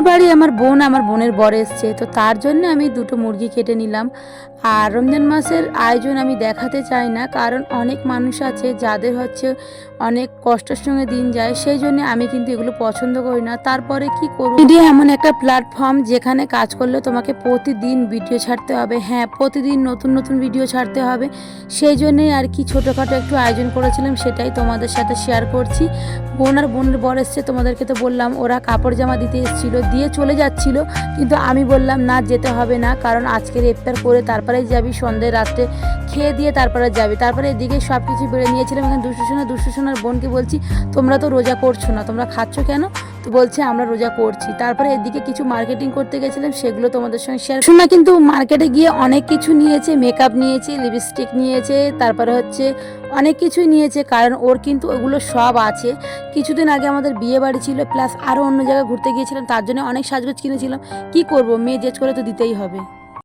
আমার বাড়ি আমার বোনের বর এসছে, তো তার জন্য আমি দুটো মুরগি কেটে নিলাম। আর রমজান মাসের আয়োজন আমি দেখাতে চাই না, কারণ অনেক মানুষ আছে যাদের হচ্ছে অনেক কষ্টের সঙ্গে দিন যায়, সেই জন্য আমি কিন্তু এগুলো পছন্দ করি না। তারপরে কি করব, মিডিয়া এমন একটা প্ল্যাটফর্ম যেখানে কাজ করলে তোমাকে প্রতিদিন ভিডিও ছাড়তে হবে, হ্যাঁ প্রতিদিন নতুন নতুন ভিডিও ছাড়তে হবে। সেই জন্যই আর কি ছোটোখাটো একটু আয়োজন করেছিলাম, সেটাই তোমাদের সাথে শেয়ার করছি। বোনের বর এসছে, তোমাদেরকে তো বললাম, ওরা কাপড় জামা দিতে এসেছিলো, দিয়ে চলে যাচ্ছিল, কিন্তু আমি বললাম না যেতে হবে না, কারণ আজকের ইফতার করে তারপরেই যাবি, সন্ধ্যে রাত্রে খেয়ে দিয়ে তারপরে যাবি। তারপরে এদিকে সব কিছু বেড়ে নিয়েছিলাম। এখানে দুষ্টু সোনার বোনকে বলছি, তোমরা তো রোজা করছো না, তোমরা খাচ্ছ কেন? তো বলছে আমরা রোজা করছি। তারপরে এদিকে কিছু মার্কেটিং করতে গেছিলাম, সেগুলো তোমাদের সঙ্গে শেয়ার। শোনা কিন্তু মার্কেটে গিয়ে অনেক কিছু নিয়েছে, মেকআপ নিয়েছে, লিপস্টিক নিয়েছে, তারপরে হচ্ছে অনেক কিছুই নিয়েছে, কারণ ওর কিন্তু ওগুলো সব আছে। কিছুদিন আগে আমাদের বিয়ে বাড়ি ছিল, প্লাস আরও অন্য জায়গায় ঘুরতে গিয়েছিলাম, তার জন্য অনেক সাজগোজ কিনেছিলাম। কি করব, মেয়ে জেজ করে তো দিতেই হবে।